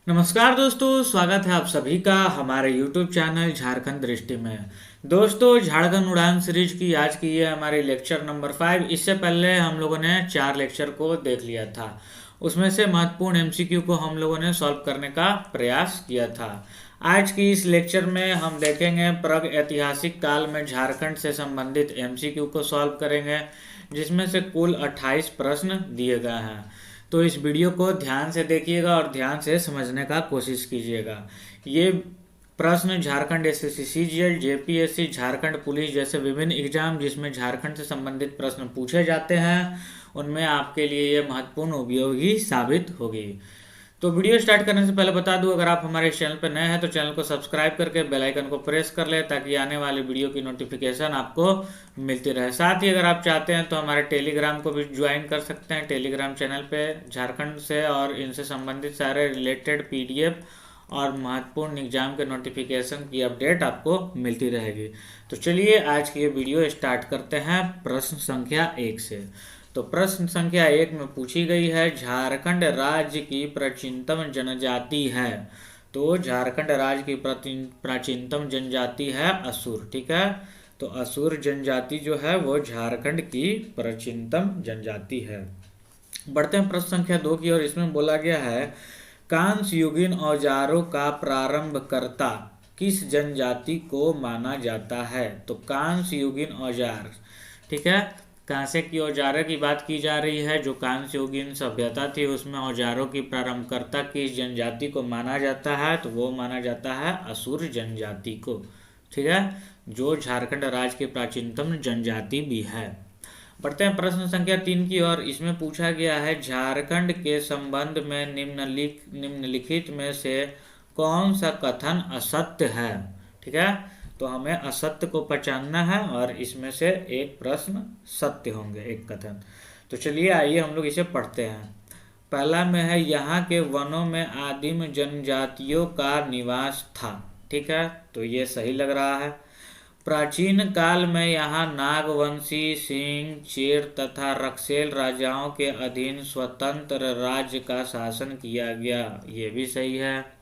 नमस्कार दोस्तों, स्वागत है आप सभी का हमारे YouTube चैनल झारखंड दृष्टि में। दोस्तों, झारखंड उड़ान सीरीज की आज की ये हमारी लेक्चर नंबर 5। इससे पहले हम लोगों ने 4 लेक्चर को देख लिया था। उसमें से महत्वपूर्ण एमसीक्यू को हम लोगों ने सॉल्व करने का प्रयास किया था। आज की इस लेक्चर में हम देखेंगे प्राग ऐतिहासिक काल में झारखंड से संबंधित एमसीक्यू को सॉल्व करेंगे, जिसमें से कुल 28 प्रश्न दिए गए हैं। तो इस वीडियो को ध्यान से देखिएगा और ध्यान से समझने का कोशिश कीजिएगा। ये प्रश्न Jharkhand SSC CGL, JPSC, Jharkhand police जैसे विभिन्न एग्जाम जिसमें झारखंड से संबंधित प्रश्न पूछे जाते हैं, उनमें आपके लिए ये महत्वपूर्ण उपयोगी साबित होगी। तो वीडियो स्टार्ट करने से पहले बता दूं, अगर आप हमारे चैनल पर नए हैं तो चैनल को सब्सक्राइब करके बेल आइकन को प्रेस कर ले, ताकि आने वाली वीडियो की नोटिफिकेशन आपको मिलती रहे। साथ ही अगर आप चाहते हैं तो हमारे टेलीग्राम को भी ज्वाइन कर सकते हैं। टेलीग्राम चैनल पे झारखंड से और इनसे संबंधित सारे रिलेटेड पीडीएफ और महत्वपूर्ण एग्जाम के नोटिफिकेशन की अपडेट आपको मिलती रहेगी। तो चलिए आज की ये वीडियो स्टार्ट करते हैं प्रश्न संख्या 1 से। तो प्रश्न संख्या 1 में पूछी गई है, झारखंड राज्य की प्राचीनतम जनजाति है। तो झारखंड राज्य की प्राचीनतम जनजाति है असुर। ठीक है, तो असुर जनजाति जो है वो झारखंड की प्राचीनतम जनजाति है। बढ़ते हैं प्रश्न संख्या 2 की ओर। इसमें बोला गया है, कांस्य युगीन औजारों का प्रारंभकर्ता किस जनजाति को माना जाता है। तो कांस्य युगीन औजार, ठीक है, कांसे की औजारों की बात की जा रही है। जो कांस्य युगीन सभ्यता थी उसमें औजारों की प्रारंभकर्ता किस जनजाति को माना जाता है, तो वो माना जाता है असुर जनजाति को। ठीक है, जो झारखंड राज्य की प्राचीनतम जनजाति भी है। बढ़ते हैं प्रश्न संख्या 3 की ओर। इसमें पूछा गया है, झारखंड के संबंध में निम्नलिखित में से कौन सा कथन असत्य है। ठीक है, तो हमें असत्य को पहचानना है और इसमें से एक प्रश्न सत्य होंगे, एक कथन। तो चलिए आइए हम लोग इसे पढ़ते हैं। पहला में है, यहाँ के वनों में आदिम जनजातियों का निवास था। ठीक है, तो ये सही लग रहा है। प्राचीन काल में यहाँ नागवंशी, सिंह, चेर तथा रक्सेल राजाओं के अधीन स्वतंत्र राज्य का शासन किया गया। ये भी सही है।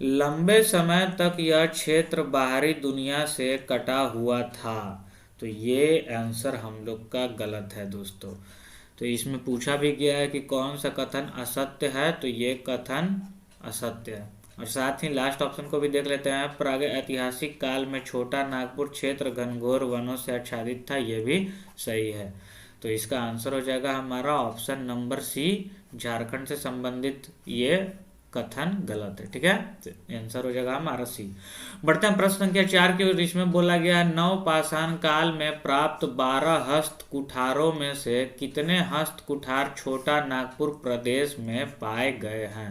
लंबे समय तक यह क्षेत्र बाहरी दुनिया से कटा हुआ था। तो ये आंसर हम लोग का गलत है दोस्तों। तो इसमें पूछा भी गया है कि कौन सा कथन असत्य है, तो ये कथन असत्य है। और साथ ही लास्ट ऑप्शन को भी देख लेते हैं, प्राग ऐतिहासिक काल में छोटा नागपुर क्षेत्र घनघोर वनों से आच्छादित था। ये भी सही है। तो इसका आंसर हो जाएगा हमारा ऑप्शन नंबर सी, झारखंड से संबंधित ये कथन गलत है। ठीक है, तो आंसर हो जाएगा हमारा सी। बढ़ते हैं प्रश्न संख्या 4 की ओर। इसमें बोला गया, नवपाषाण काल में प्राप्त 12 हस्त कुठारों में से कितने हस्त कुठार छोटा नागपुर प्रदेश में पाए गए हैं।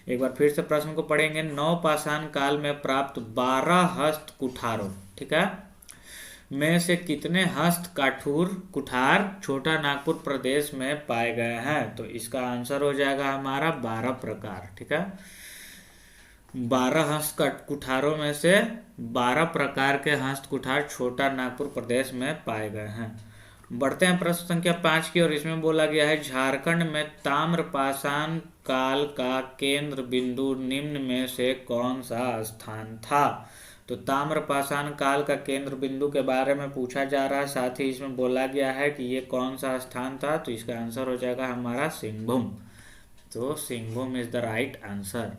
एक बार फिर से प्रश्न को पढ़ेंगे। नवपाषाण काल में प्राप्त 12 हस्त कुठारों, ठीक है, में से कितने हस्त कुठार छोटा नागपुर प्रदेश में पाए गए हैं। तो इसका आंसर हो जाएगा हमारा 12 प्रकार। ठीक है, 12 हस्त कुठारों में से 12 प्रकार के हस्त कुठार छोटा नागपुर प्रदेश में पाए गए हैं। बढ़ते हैं प्रश्न संख्या 5 की ओर। इसमें बोला गया है, झारखंड में ताम्रपाषाण काल का केंद्र बिंदु निम्न में से कौन सा स्थान था। तो ताम्रपाषाण काल का केंद्र बिंदु के बारे में पूछा जा रहा है, साथ ही इसमें बोला गया है कि ये कौन सा स्थान था। तो इसका आंसर हो जाएगा हमारा सिंहभूम। तो Singhbhum is the right answer.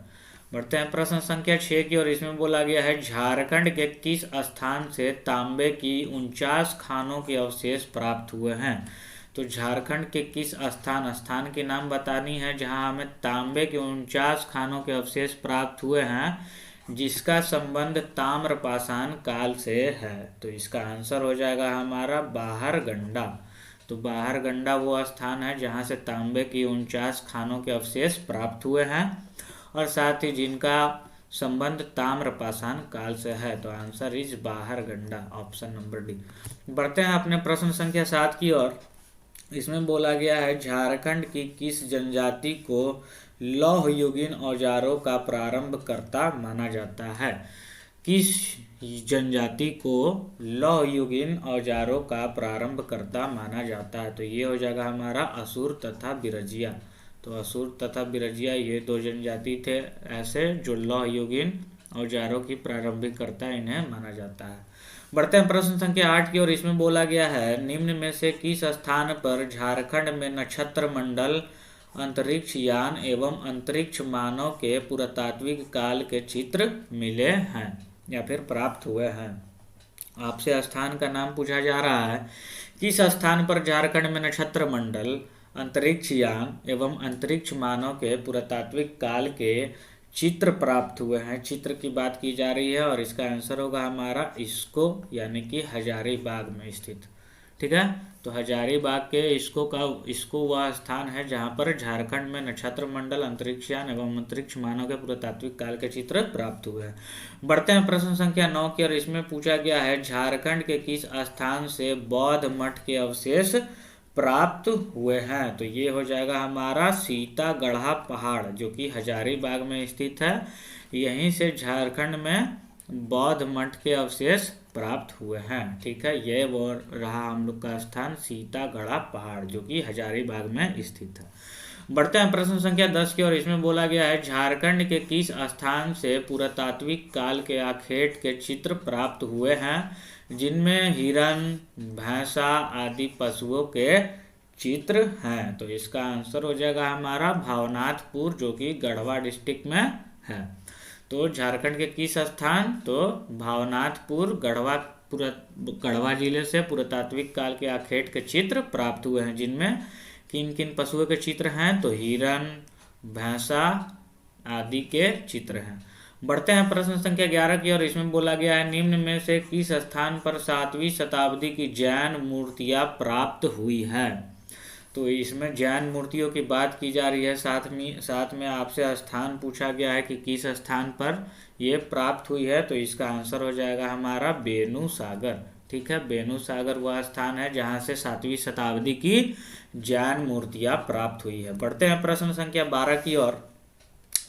बढ़ते हैं प्रश्न संख्या 6 की ओर। इसमें बोला गया है, झारखंड के किस स्थान से तांबे की 49 खानों के अवशेष प्राप्त हुए हैं। तो झारखंड के किस स्थान के नाम बतानी है जहां हमें तांबे के 49 खानों के अवशेष प्राप्त हुए हैं, जिसका संबंध ताम्रपाषाण काल से है। तो इसका आंसर हो जाएगा हमारा बाहरगंडा। तो बाहरगंडा वो स्थान है जहां से तांबे की 49 खानों के अवशेष प्राप्त हुए हैं और साथ ही जिनका संबंध ताम्रपाषाण काल से है। तो answer is Baharganda, option number D. बढ़ते हैं अपने प्रश्न संख्या 7 की ओर। इसमें बोला गया है, झारखंड की किस जनजाति को लौह युगीन औजारों का प्रारंभकर्ता माना जाता है। किस जनजाति को लौह युगीन औजारों का प्रारंभकर्ता माना जाता है। तो ये हो जाएगा हमारा असुर तथा बिरजिया। तो असुर तथा बिरजिया ये दो जनजाति थे ऐसे जो लौह युगीन औजारों की प्रारंभिक कर्ता इन्हें माना जाता है। बढ़ते हैं प्रश्न संख्या 8 की ओर। इसमें बोला गया है निम्न में से किस स्थान पर झारखंड में नक्षत्र मंडल, अंतरिक्ष यान एवं अंतरिक्ष मानव के पुरातात्विक काल के चित्र मिले हैं या फिर प्राप्त हुए हैं। आपसे स्थान का नाम पूछा जा रहा है। किस स्थान पर झारखंड में नक्षत्र मंडल, अंतरिक्ष यान एवं अंतरिक्ष मानव के पुरातात्विक काल के चित्र प्राप्त हुए हैं। चित्र की बात की जा रही है और इसका आंसर होगा हमारा इसको यानी कि हजारीबाग में स्थित। ठीक है, तो हजारीबाग के इसको वह स्थान है जहां पर झारखंड में नक्षत्र मंडल, अंतरिक्ष यान एवं अंतरिक्ष मानव के पुरातात्विक काल के चित्र प्राप्त हुए हैं। बढ़ते हैं प्रश्न संख्या 9 की और इसमें पूछा गया है झारखंड के किस स्थान से बौद्ध मठ के अवशेष प्राप्त हुए हैं। तो ये हो जाएगा हमारा सीतागढ़ा पहाड़ जो कि हजारीबाग में स्थित है। यहीं से झारखंड में बौद्ध मठ के अवशेष प्राप्त हुए हैं। ठीक है, ये वो रहा हम लोग का स्थान सीतागढ़ा पहाड़ जो कि हजारीबाग में स्थित है। बढ़ते हैं प्रश्न संख्या 10 की और इसमें बोला गया है झारखंड के किस स्थान से पुरातात्विक काल के आखेट के चित्र प्राप्त हुए हैं जिनमें हिरण, भैंसा आदि पशुओं के चित्र हैं। तो इसका आंसर हो जाएगा हमारा भावनाथपुर जो कि गढ़वा डिस्ट्रिक्ट में है। तो झारखंड के किस स्थान, तो भावनाथपुर गढ़वा जिले से पुरातात्विक काल के आखेट के चित्र प्राप्त हुए हैं जिनमें किन किन पशुओं के चित्र हैं, तो हिरण, भैंसा आदि के चित्र हैं। बढ़ते हैं प्रश्न संख्या 11 की और इसमें बोला गया है निम्न में से किस स्थान पर 7वीं शताब्दी की जैन मूर्तियां प्राप्त हुई है। तो इसमें जैन मूर्तियों की बात की जा रही है। साथ में आपसे स्थान पूछा गया है कि किस स्थान पर ये प्राप्त हुई है। तो इसका आंसर हो जाएगा हमारा बेनू सागर। ठीक है, बेनू सागर वह स्थान है जहां से 7वीं शताब्दी की जैन मूर्तियां प्राप्त हुई है। बढ़ते हैं प्रश्न संख्या 12 की ओर।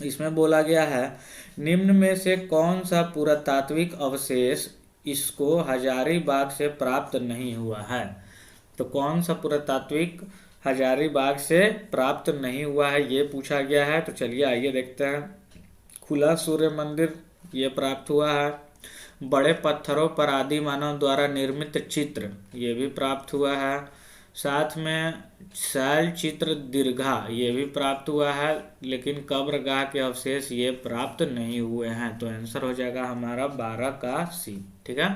इसमें बोला गया है निम्न में से कौन सा पुरातात्विक अवशेष इसको हजारीबाग से प्राप्त नहीं हुआ है। तो कौन सा पुरातात्विक हजारीबाग से प्राप्त नहीं हुआ है ये पूछा गया है। तो चलिए आइए देखते हैं। खुला सूर्य मंदिर ये प्राप्त हुआ है। बड़े पत्थरों पर आदि मानव द्वारा निर्मित चित्र ये भी प्राप्त हुआ है। साथ में शैल चित्र दीर्घा ये भी प्राप्त हुआ है, लेकिन कब्रगाह के अवशेष ये प्राप्त नहीं हुए हैं। तो आंसर हो जाएगा हमारा 12 का सी। ठीक है,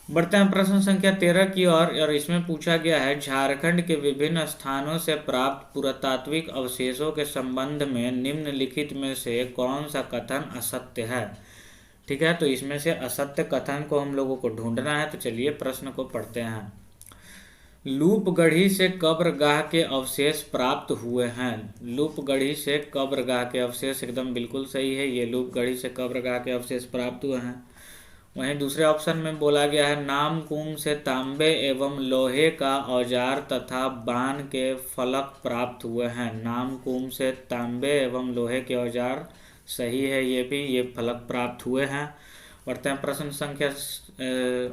बढ़ते हैं प्रश्न संख्या 13 की ओर और इसमें पूछा गया है झारखंड के विभिन्न स्थानों से प्राप्त पुरातात्विक अवशेषों के संबंध में निम्नलिखित में से कौन सा कथन असत्य है। ठीक है, तो इसमें से असत्य कथन को हम लोगों को ढूंढना है। तो चलिए प्रश्न को पढ़ते हैं। लूपगढ़ी से कब्रगाह के अवशेष प्राप्त हुए हैं। लूपगढ़ी से कब्रगाह के अवशेष एकदम बिल्कुल सही है। ये लूपगढ़ी से कब्रगाह के अवशेष प्राप्त हुए हैं। वहीं दूसरे ऑप्शन में बोला गया है नामकुम से तांबे एवं लोहे का औजार तथा बाण के फलक प्राप्त हुए हैं। नामकुम से तांबे एवं लोहे के औजार सही है, ये भी ये फलक प्राप्त हुए हैं। बढ़ते हैं प्रश्न संख्या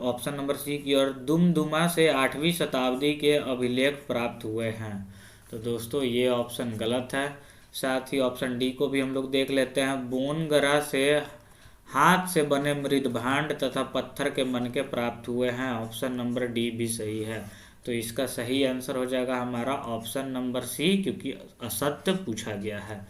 ऑप्शन नंबर सी की ओर। दुमदुमा से 8वीं शताब्दी के अभिलेख प्राप्त हुए हैं। तो दोस्तों ये ऑप्शन गलत है। साथ ही ऑप्शन डी को भी हम लोग देख लेते हैं। बोनगरा से हाथ से बने मृदभांड तथा पत्थर के मनके प्राप्त हुए हैं। ऑप्शन नंबर डी भी सही है। तो इसका सही आंसर हो जाएगा हमारा ऑप्शन नंबर सी क्योंकि असत्य पूछा गया है।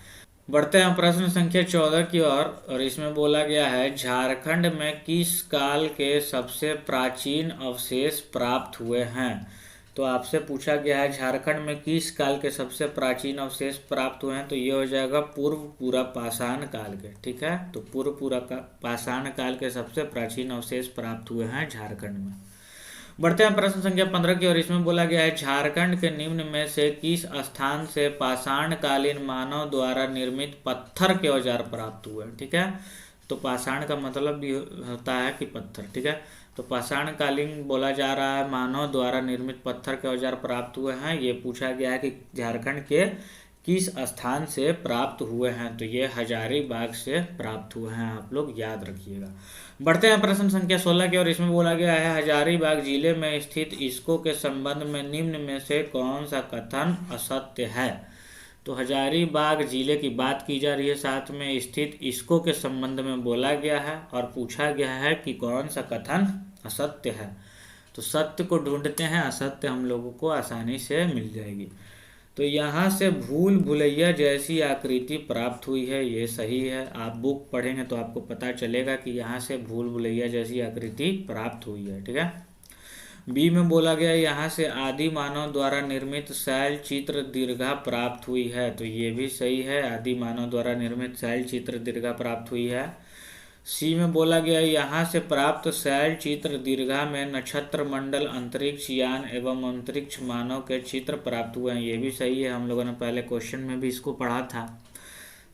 बढ़ते हैं प्रश्न संख्या 14 की ओर और इसमें बोला गया है झारखंड में किस काल के सबसे प्राचीन अवशेष प्राप्त हुए हैं। तो आपसे पूछा गया है झारखंड में किस काल के सबसे प्राचीन अवशेष प्राप्त हुए हैं। तो ये हो जाएगा पूर्व पूरा पाषाण काल के। ठीक है, तो पूर्व पूरा पाषाण काल के सबसे प्राचीन अवशेष प्राप्त हुए हैं झारखंड में। बढ़ते हैं प्रश्न संख्या 15 की और इसमें बोला गया है झारखंड के निम्न में से किस स्थान से पाषाण कालीन मानव द्वारा निर्मित पत्थर के औजार प्राप्त हुए। ठीक है, तो पाषाण का मतलब भी होता है कि पत्थर। ठीक है, तो पाषाण कालीन बोला जा रहा है मानव द्वारा निर्मित पत्थर के औजार प्राप्त हुए हैं। ये पूछा गया है कि झारखंड के किस स्थान से प्राप्त हुए हैं। तो ये हजारीबाग से प्राप्त हुए हैं, आप लोग याद रखिएगा। बढ़ते हैं प्रश्न संख्या 16 की और इसमें बोला गया है हजारीबाग जिले में स्थित इसको के संबंध में निम्न में से कौन सा कथन असत्य है। तो हजारीबाग जिले की बात की जा रही है, साथ में स्थित इसको के संबंध में बोला गया है और पूछा गया है कि कौन सा कथन असत्य है। तो सत्य को ढूंढते हैं, असत्य हम लोगों को आसानी से मिल जाएगी। तो यहाँ से भूल भुलैया जैसी आकृति प्राप्त हुई है, ये सही है। आप बुक पढ़ेंगे तो आपको पता चलेगा कि यहाँ से भूल भुलैया जैसी आकृति प्राप्त हुई है, ठीक है। बी में बोला गया यहाँ से आदि मानव द्वारा निर्मित शैल चित्र दीर्घा प्राप्त हुई है, तो ये भी सही है, आदि मानव द्वारा निर्मित शैल चित्र दीर्घा प्राप्त हुई है। सी में बोला गया यहाँ से प्राप्त शैल चित्र दीर्घा में नक्षत्र मंडल, अंतरिक्ष यान एवं अंतरिक्ष मानव के चित्र प्राप्त हुए हैं, ये भी सही है, हम लोगों ने पहले क्वेश्चन में भी इसको पढ़ा था।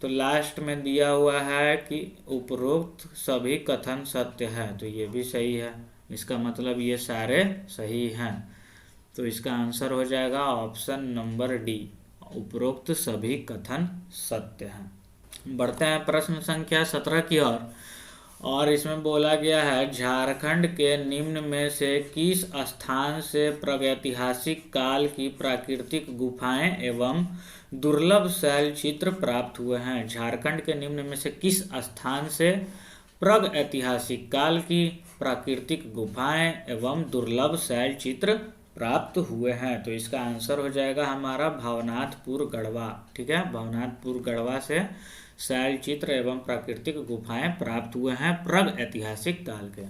तो लास्ट में दिया हुआ है कि उपरोक्त सभी कथन सत्य है, तो ये भी सही है, इसका मतलब ये सारे सही हैं। तो इसका आंसर हो जाएगा ऑप्शन नंबर डी, उपरोक्त सभी कथन सत्य हैं। बढ़ते हैं प्रश्न संख्या 17 की ओर, और इसमें बोला गया है झारखंड के निम्न में से किस स्थान से प्रागैतिहासिक काल की प्राकृतिक गुफाएं एवं दुर्लभ शैल चित्र प्राप्त हुए हैं। झारखंड के निम्न में से किस स्थान से प्रागैतिहासिक काल की प्राकृतिक गुफाएं एवं दुर्लभ शैल चित्र प्राप्त हुए हैं। तो इसका आंसर हो जाएगा हमारा भवनाथपुर गढ़वा, ठीक है। भवनाथपुर गढ़वा से शैल चित्र एवं प्राकृतिक गुफाएं प्राप्त हुए हैं प्रागैतिहासिक काल के।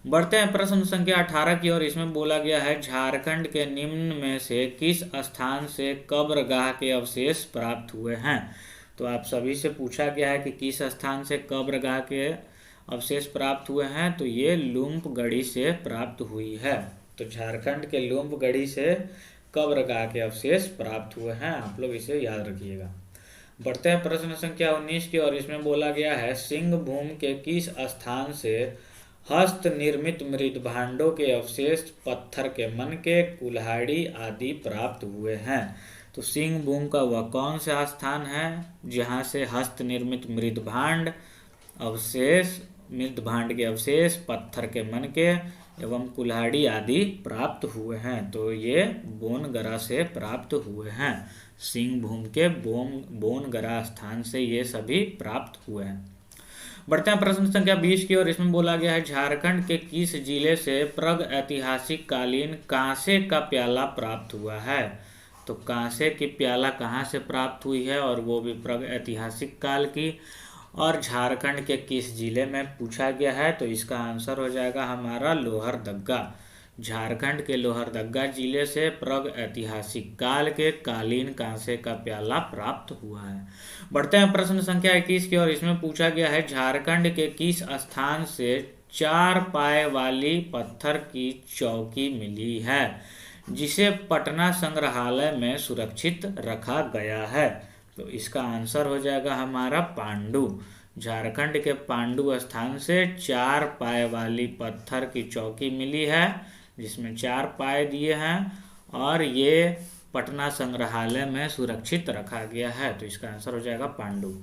बढ़ते हैं प्रश्न संख्या 18 की ओर, इसमें बोला गया है झारखंड के निम्न में से किस स्थान से कब्रगाह के अवशेष प्राप्त हुए हैं। तो आप सभी से पूछा गया है कि किस स्थान से कब्रगाह के अवशेष प्राप्त हुए हैं, तो ये लूम्पगढ़ी से प्राप्त हुई है। तो झारखंड के लूम्पगढ़ी से कब्रगाह के अवशेष प्राप्त हुए हैं, आप लोग इसे याद रखिएगा। बढ़ते हैं प्रश्न संख्या 19 की ओर, इसमें बोला गया है सिंहभूम के किस स्थान से हस्त निर्मित मृद भांडों के अवशेष पत्थर के मनके, कुल्हाड़ी आदि प्राप्त हुए हैं। तो सिंहभूम का वह कौन सा स्थान है जहाँ से हस्त निर्मित मृद भांड अवशेष, मृद भांड के अवशेष, पत्थर के मनके एवं कुल्हाड़ी आदि प्राप्त हुए हैं। तो ये बोनगरा से प्राप्त हुए हैं, सिंहभूम के बोनगरा स्थान से ये सभी प्राप्त हुए हैं। बढ़ते हैं प्रश्न संख्या 20 की ओर, इसमें बोला गया है झारखंड के किस जिले से प्रागैतिहासिक कालीन कांसे का प्याला प्राप्त हुआ है। तो कांसे की प्याला कहाँ से प्राप्त हुई है, और वो भी प्रागैतिहासिक काल की, और झारखंड के किस जिले में पूछा गया है। तो इसका आंसर हो जाएगा हमारा लोहरदग्गा। झारखंड के लोहरदग्गा जिले से प्रागैतिहासिक काल के कालीन कांसे का प्याला प्राप्त हुआ है। बढ़ते हैं प्रश्न संख्या 21 की ओर, इसमें पूछा गया है झारखंड के किस स्थान से 4 पाए वाली पत्थर की चौकी मिली है जिसे पटना संग्रहालय में सुरक्षित रखा गया है। तो इसका आंसर हो जाएगा हमारा पांडु। झारखंड के पांडु स्थान से 4 पाए वाली पत्थर की चौकी मिली है जिसमें 4 पाए दिए हैं, और ये पटना संग्रहालय में सुरक्षित रखा गया है। तो इसका आंसर हो जाएगा पांडु।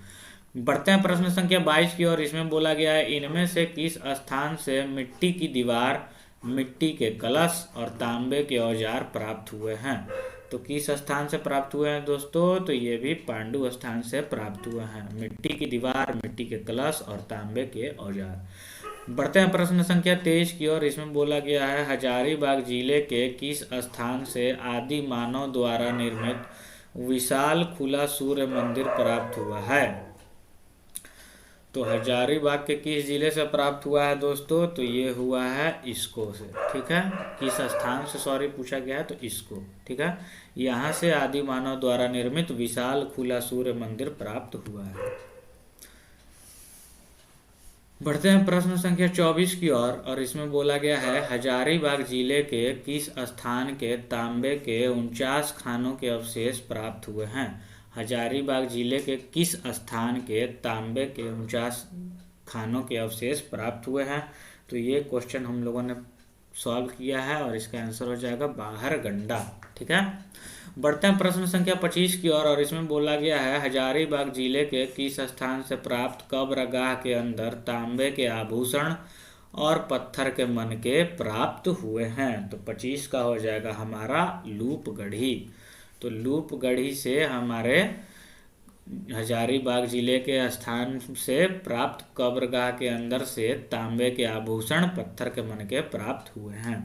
बढ़ते हैं प्रश्न संख्या 22 की ओर, इसमें बोला गया है इनमें से किस स्थान से मिट्टी की दीवार, मिट्टी के कलश और तांबे के औजार प्राप्त हुए हैं। तो किस स्थान से प्राप्त हुए हैं दोस्तों, तो ये भी पांडु स्थान से प्राप्त हुए हैं, मिट्टी की दीवार, मिट्टी के कलश और तांबे के औजार। बढ़ते हैं प्रश्न संख्या 23 की ओर, इसमें बोला गया है हजारीबाग जिले के किस स्थान से आदि मानव द्वारा निर्मित विशाल खुला सूर्य मंदिर प्राप्त हुआ है। तो हजारीबाग के किस जिले से प्राप्त हुआ है दोस्तों, तो ये हुआ है इसको से, ठीक है। किस स्थान से सॉरी पूछा गया है, तो इसको, ठीक है। यहाँ से आदि मानव द्वारा निर्मित विशाल खुला सूर्य मंदिर प्राप्त हुआ है। बढ़ते हैं प्रश्न संख्या 24 की ओर, और इसमें बोला गया है हजारीबाग जिले के किस स्थान के तांबे के 49 खानों के अवशेष प्राप्त हुए हैं। हजारीबाग जिले के किस स्थान के तांबे के 49 खानों के अवशेष प्राप्त हुए हैं। तो ये क्वेश्चन हम लोगों ने सॉल्व किया है और इसका आंसर हो जाएगा बाहरगंडा, ठीक है। बढ़ते हैं प्रश्न संख्या 25 की ओर, और इसमें बोला गया है हजारीबाग जिले के किस स्थान से प्राप्त कब्रगाह के अंदर तांबे के आभूषण और पत्थर के मनके प्राप्त हुए हैं। तो 25 का हो जाएगा हमारा लूपगढ़ी। तो लूपगढ़ी से हमारे हजारीबाग जिले के स्थान से प्राप्त कब्रगाह के अंदर से तांबे के आभूषण पत्थर के मनके प्राप्त हुए हैं।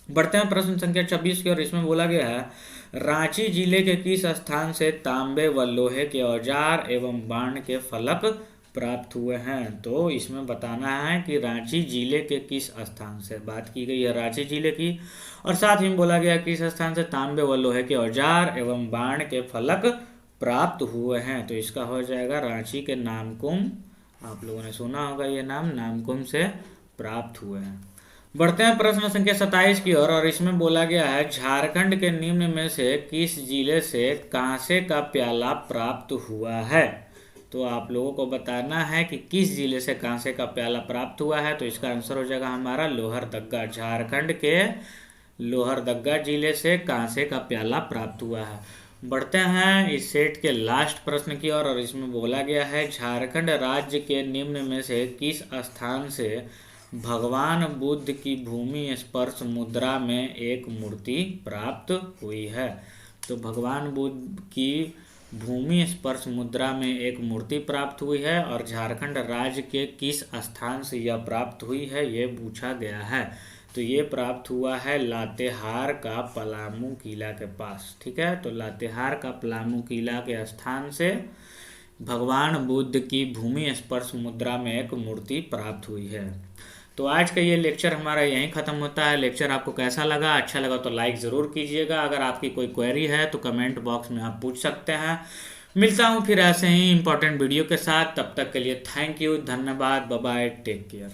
बढ़ते हैं प्रश्न संख्या 26 की और इसमें बोला गया है रांची जिले के किस स्थान से तांबे व लोहे के औजार एवं बाण के फलक प्राप्त हुए हैं। तो इसमें बताना है कि रांची जिले के किस स्थान से बात की गई है, रांची जिले की, और साथ ही बोला गया किस स्थान से तांबे व लोहे के औजार एवं बाण के फलक प्राप्त हुए हैं। तो इसका हो जाएगा रांची के नामकुम, आप लोगों ने सुना होगा ये नाम, नामकुम से प्राप्त हुए हैं। बढ़ते हैं प्रश्न संख्या 27 की ओर और इसमें बोला गया है झारखंड के निम्न में से किस जिले से कांसे का प्याला प्राप्त हुआ है। तो आप लोगों को बताना है कि किस जिले से कांसे का प्याला प्राप्त हुआ है। तो इसका आंसर हो जाएगा हमारा लोहरदग्गा, झारखंड के लोहरदग्गा जिले से कांसे का प्याला प्राप्त हुआ है। बढ़ते हैं इस सेट के लास्ट प्रश्न की ओर और इसमें बोला गया है झारखंड राज्य के निम्न में से किस स्थान से भगवान बुद्ध की भूमि स्पर्श मुद्रा में एक मूर्ति प्राप्त हुई है। तो भगवान बुद्ध की भूमि स्पर्श मुद्रा में एक मूर्ति प्राप्त हुई है और झारखंड राज्य के किस स्थान से यह प्राप्त हुई है ये पूछा गया है। तो ये प्राप्त हुआ है लातेहार का पलामू किला के पास। ठीक है, तो लातेहार का पलामू किला के स्थान से भगवान बुद्ध की भूमि स्पर्श मुद्रा में एक मूर्ति प्राप्त हुई है। तो आज का ये लेक्चर हमारा यहीं ख़त्म होता है। लेक्चर आपको कैसा लगा, अच्छा लगा तो लाइक ज़रूर कीजिएगा। अगर आपकी कोई क्वेरी है तो कमेंट बॉक्स में आप पूछ सकते हैं। मिलता हूँ फिर ऐसे ही इंपॉर्टेंट वीडियो के साथ, तब तक के लिए थैंक यू, धन्यवाद, बाय बाय, टेक केयर।